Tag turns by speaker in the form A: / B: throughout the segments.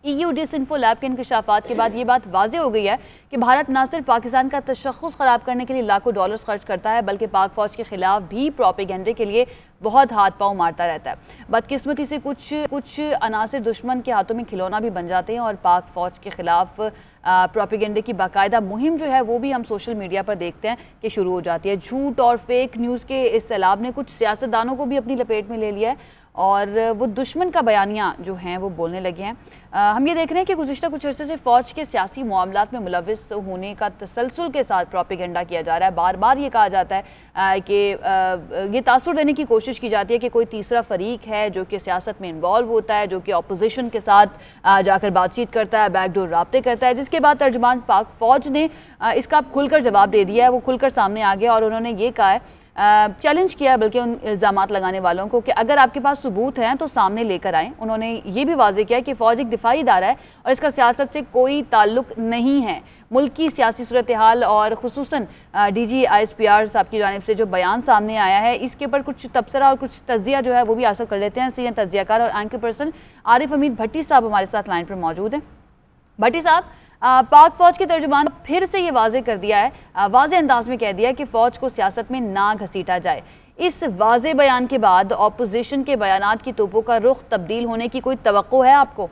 A: EU डिसइंफो lab के इंकशाफात के बाद ये बात वाज़े हो गई है कि भारत न सिर्फ पाकिस्तान का तशख़्ख़ुस ख़राब करने के लिए लाखों डॉलर्स खर्च करता है, बल्कि पाक फ़ौज के ख़िलाफ़ भी प्रोपेगेंडे के लिए बहुत हाथ पाँव मारता रहता है। बदकिस्मती से कुछ अनासिर दुश्मन के हाथों में खिलौना भी बन जाते हैं और पाक फ़ौज के ख़िलाफ़ प्रोपेगेंडे की बाकायदा मुहिम जो है वो भी हम सोशल मीडिया पर देखते हैं कि शुरू हो जाती है। झूठ और फेक न्यूज़ के इस सैलाब ने कुछ सियासतदानों को भी अपनी लपेट में ले लिया है और वो दुश्मन का बयानिया जो हैं वो बोलने लगे हैं। हम ये देख रहे हैं कि गुज़िश्ता कुछ अर्से से फ़ौज के सियासी मामलात में मुलविस होने का तसलसल के साथ प्रोपेगेंडा किया जा रहा है। बार बार ये कहा जाता है कि ये तासुर देने की कोशिश की जाती है कि कोई तीसरा फरीक है जो कि सियासत में इन्वॉल्व होता है, जो कि अपोजिशन के साथ जाकर बातचीत करता है, बैकडोर राब्ते करता है, जिसके बाद तर्जुमान पाक फ़ौज ने इसका खुलकर जवाब दे दिया है। वो खुलकर सामने आ गया और उन्होंने ये कहा है, चैलेंज किया बल्कि उन इल्ज़ामात लगाने वालों को कि अगर आपके पास सबूत हैं तो सामने लेकर आएँ। उन्होंने ये भी वाज़ेह किया कि फ़ौज एक दिफाई इदारा है और इसका सियासत से कोई ताल्लुक नहीं है। मुल्क की सियासी सूरत हाल और खुसूसन DG ISPR साहब की जानिब से जो बयान सामने आया है, इसके ऊपर कुछ तबसरा और कुछ तज्जिया जो है वो भी हासिल कर लेते हैं। सीनियर तज्जियाकार और एंकर पर्सन आरिफ हमीद भट्टी साहब हमारे साथ लाइन पर मौजूद हैं। भट्टी साहब, पाक फ़ौज के तर्जुमान फिर से ये वाज़े कर दिया है, वाज़े अंदाज में कह दिया है कि फ़ौज को सियासत में ना घसीटा जाए। इस वाज़े बयान के बाद ऑपोजिशन के बयानात की तोपों का रुख तब्दील होने की कोई तवक्को है आपको?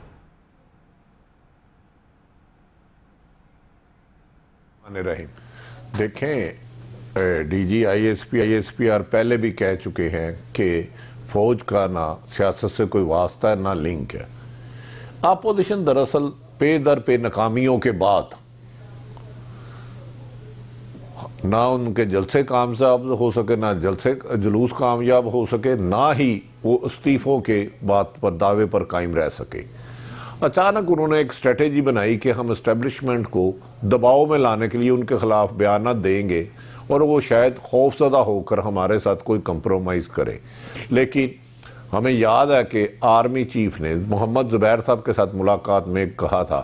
B: देखें, DG ISPR पहले भी कह चुके हैं कि फ़ौज का ना सियासत से कोई वास्ता है ना लिंक है। अपोजिशन दरअसल पे दर पे नाकामियों के बाद ना उनके जलसे कामयाब हो सके, ना जुलूस कामयाब हो सके, ना ही वो इस्तीफों के बात पर दावे पर कायम रह सके। अचानक उन्होंने एक स्ट्रेटेजी बनाई कि हम इस्टेब्लिशमेंट को दबाव में लाने के लिए उनके खिलाफ बयान देंगे और वो शायद खौफजदा होकर हमारे साथ कोई कंप्रोमाइज़ करे। लेकिन हमें याद है कि आर्मी चीफ ने मोहम्मद ज़ुबैर साहब के साथ मुलाकात में कहा था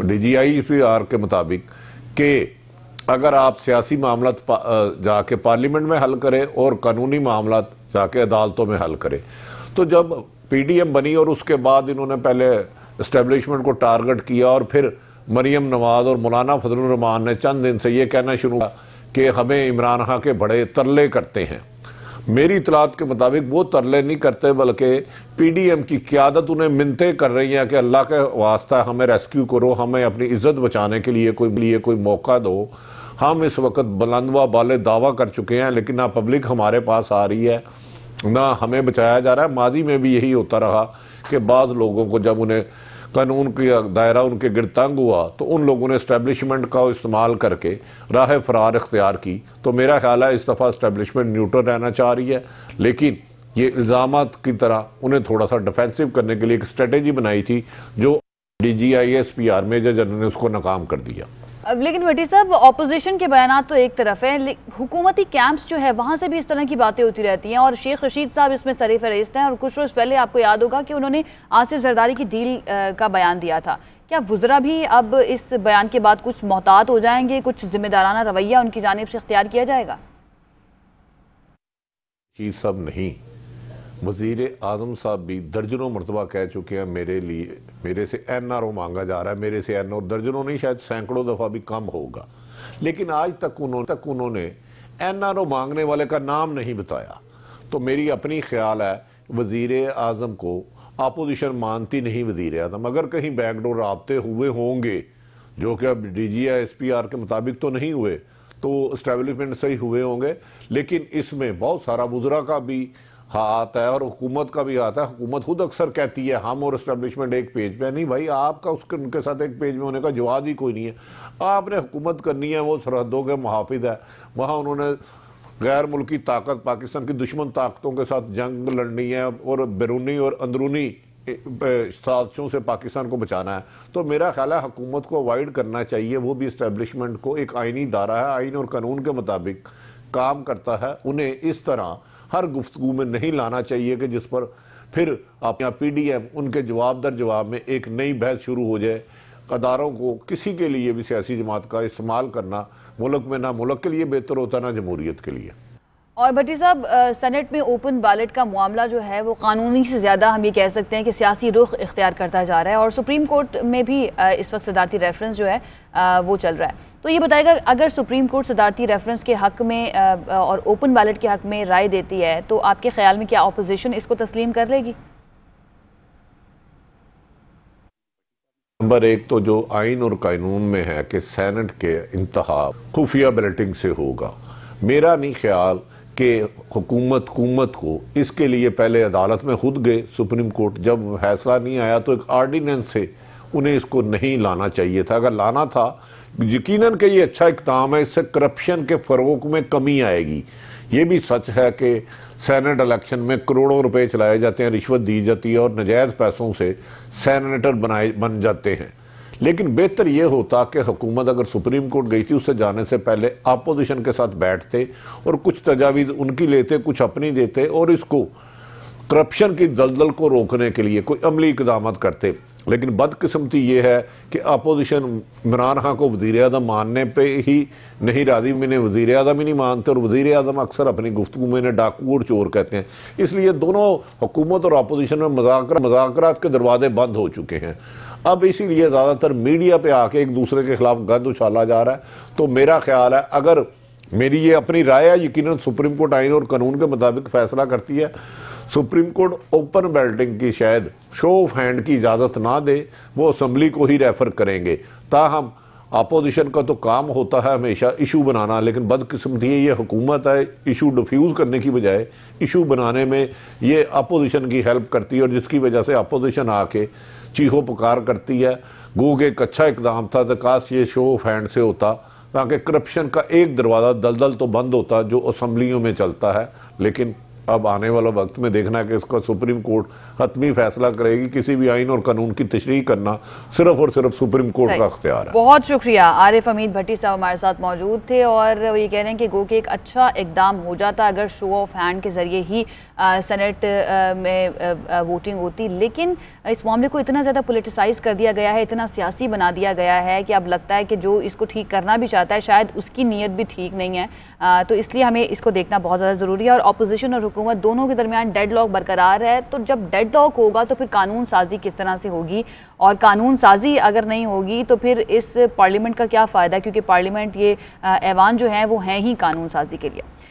B: DG ISPR के मुताबिक कि अगर आप सियासी मामला जाके पार्लियामेंट में हल करें और कानूनी मामला जाके अदालतों में हल करें। तो जब PDM बनी और उसके बाद इन्होंने पहले इस्टेब्लिशमेंट को टारगेट किया और फिर मरियम नवाज और मौलाना फजलुर रहमान ने चंद दिन से ये कहना शुरू किया कि हमें इमरान खान के बड़े तरले करते हैं। मेरी इतलात के मुताबिक वो तरले नहीं करते बल्कि PDM की क़यादत उन्हें मिन्नते कर रही है कि अल्लाह के वास्ता हमें रेस्क्यू करो, हमें अपनी इज्जत बचाने के लिए कोई मौका दो। हम इस वक्त बुलंदवा बाले दावा कर चुके हैं लेकिन ना पब्लिक हमारे पास आ रही है ना हमें बचाया जा रहा है। माजी में भी यही होता रहा कि बाद लोगों को जब उन्हें कानून का दायरा उनके गिरद तंग हुआ तो उन लोगों ने इस्टेब्लिशमेंट का इस्तेमाल करके राह फरार इख्तियार की। तो मेरा ख्याल है इस दफ़ा इस्टेब्लिशमेंट न्यूट्रल रहना चाह रही है, लेकिन ये इल्ज़ामात की तरह उन्हें थोड़ा सा डिफेंसिव करने के लिए एक स्ट्रेटेजी बनाई थी जो DG ISPR मेजर जनरल ने उसको नाकाम कर दिया।
A: लेकिन भट्टी साहब, ऑपोजिशन के बयानात तो एक तरफ है, हुकूमती कैंप्स जो है वहाँ से भी इस तरह की बातें होती रहती हैं और शेख रशीद साहब इसमें सरे फहरिस्त हैं और कुछ रोज़ पहले आपको याद होगा कि उन्होंने आसिफ जरदारी की डील का बयान दिया था। क्या वुज़रा भी अब इस बयान के बाद कुछ मोहतात हो जाएंगे, कुछ जिम्मेदाराना रवैया उनकी जानिब से इख्तियार किया जाएगा?
B: चीज़ सब नहीं, वज़ीर आज़म साहब भी दर्जनों मरतबा कह चुके हैं मेरे से NRO मांगा जा रहा है, मेरे से NRO दर्जनों नहीं शायद सैकड़ों दफ़ा भी कम होगा, लेकिन आज तक उन्होंने NRO मांगने वाले का नाम नहीं बताया। तो मेरी अपनी ख्याल है वज़ीर आज़म को अपोजिशन मानती नहीं वज़ीर आज़म। अगर कहीं बैकडोर राब्ते हुए होंगे जो कि अब DG ISPR के मुताबिक तो नहीं हुए तो इस्टेब्लिशमेंट से ही हुए होंगे, लेकिन इसमें बहुत सारा वुज़रा का भी हाथ है और हुकूमत का भी हाथ है। हुकूमत खुद अक्सर कहती है हम और इस्टेब्लिशमेंट एक पेज पे नहीं भाई, आपका उनके साथ एक पेज में होने का जवाब ही कोई नहीं है। आपने हुकूमत करनी है, वो सरहदों के मुहाफिज है, वहाँ उन्होंने गैर मुल्की ताकत पाकिस्तान की दुश्मन ताकतों के साथ जंग लड़नी है और बैरूनी और अंदरूनी साजिशों से पाकिस्तान को बचाना है। तो मेरा ख्याल है हुकूमत को अवॉइड करना चाहिए, वो भी इस्टेब्लिशमेंट को एक आइनी दायरा है, आइन और कानून के मुताबिक काम करता है, उन्हें इस तरह हर गुफ्तगू में नहीं लाना चाहिए कि जिस पर फिर आप यहाँ PDM उनके जवाब दर जवाब में एक नई बहस शुरू हो जाए। अदारों को किसी के लिए भी सियासी जमात का इस्तेमाल करना मुल्क में ना मुल्क के लिए बेहतर होता ना जमहूरियत के लिए।
A: और भट्टी साहब, सेनेट में ओपन बैलेट का मामला जो है वो कानूनी से ज़्यादा हम ये कह सकते हैं कि सियासी रुख इख्तियार करता जा रहा है, और सुप्रीम कोर्ट में भी इस वक्त सदारती रेफरेंस जो है वो चल रहा है। तो ये बताएगा, अगर सुप्रीम कोर्ट सदारती रेफरेंस के हक़ में और ओपन बैलेट के हक़ में राय देती है, तो आपके ख्याल में क्या अपोजिशन इसको तस्लीम कर लेगी?
B: नंबर एक तो जो आइन और कानून में है कि सेनेट के इंतहा खुफिया बैलेटिंग से होगा, मेरा नहीं ख्याल कि हुकूमत को इसके लिए पहले अदालत में खुद गए सुप्रीम कोर्ट, जब फैसला नहीं आया तो एक आर्डीनेंस से उन्हें इसको नहीं लाना चाहिए था। अगर लाना था, यकीनन कि ये अच्छा इक़दाम है, इससे करप्शन के फ़रोग में कमी आएगी। ये भी सच है कि सेनेट इलेक्शन में करोड़ों रुपए चलाए जाते हैं, रिश्वत दी जाती है और नजायज़ पैसों से सेनेटर बन जाते हैं। लेकिन बेहतर यह होता कि हुकूमत अगर सुप्रीम कोर्ट गई थी उससे जाने से पहले अपोजिशन के साथ बैठते और कुछ तजावीज़ उनकी लेते, कुछ अपनी देते और इसको करप्शन की दलदल को रोकने के लिए कोई अमली इक़दाम करते। लेकिन बदकिस्मती ये है कि अपोजिशन इमरान खान को वज़ीर आज़म मानने पे ही नहीं राज़ी, मैंने वज़ीर आज़म ही नहीं मानते, और वज़ीर आज़म अक्सर अपनी गुफ्तगू में इन्हें डाकू और चोर कहते हैं। इसलिए दोनों हुकूमत और अपोजिशन में मज़ाकरात के दरवाजे बंद हो चुके हैं। अब इसीलिए ज़्यादातर मीडिया पे आके एक दूसरे के खिलाफ गंद उछाला जा रहा है। तो मेरा ख्याल है, अगर मेरी ये अपनी राय है, यकीनन सुप्रीम कोर्ट आइन और कानून के मुताबिक फैसला करती है। सुप्रीम कोर्ट ओपन बैलेटिंग की शायद शो ऑफ हैंड की इजाज़त ना दे, वो असम्बली को ही रेफर करेंगे। ताहम अपोजिशन का तो काम होता है हमेशा इशू बनाना, लेकिन बदकिस्मती ये हुकूमत है इशू डिफ्यूज़ करने की बजाय इशू बनाने में ये अपोजिशन की हेल्प करती है, और जिसकी वजह से अपोजिशन आके चीहो पुकार करती है। गो के एक अच्छा इकदाम था तो काश ये शो ऑफ हैंड से होता, ताकि करप्शन का एक दरवाज़ा दलदल तो बंद होता जो असम्बलियों में चलता है। लेकिन अब आने वाला वक्त में देखना है कि इसका सुप्रीम कोर्ट हतमी फैसला करेगी। किसी भी आइन और कानून की तशरीह करना सिर्फ और सिर्फ सुप्रीम कोर्ट का अख्तियार है।
A: बहुत शुक्रिया। आरिफ हमीद भट्टी साहब हमारे साथ मौजूद थे, और वो ये कह रहे हैं कि गो के एक अच्छा इकदाम हो जाता अगर शो ऑफ हैंड के ज़रिए ही सेनेट में वोटिंग होती, लेकिन इस मामले को इतना ज़्यादा पोलिटिसाइज़ कर दिया गया है, इतना सियासी बना दिया गया है कि अब लगता है कि जो इसको ठीक करना भी चाहता है शायद उसकी नीयत भी ठीक नहीं है। तो इसलिए हमें इसको देखना बहुत ज़्यादा ज़रूरी है, और अपोजिशन और हुकूमत दोनों के दरमियान डेडलॉक बरकरार है। तो जब डेडलॉक होगा तो फिर कानून साजी किस तरह से होगी, और कानून साजी अगर नहीं होगी तो फिर इस पार्लियामेंट का क्या फ़ायदा, क्योंकि पार्लियामेंट ये ऐवान जो है वो हैं ही कानून साजी के लिए।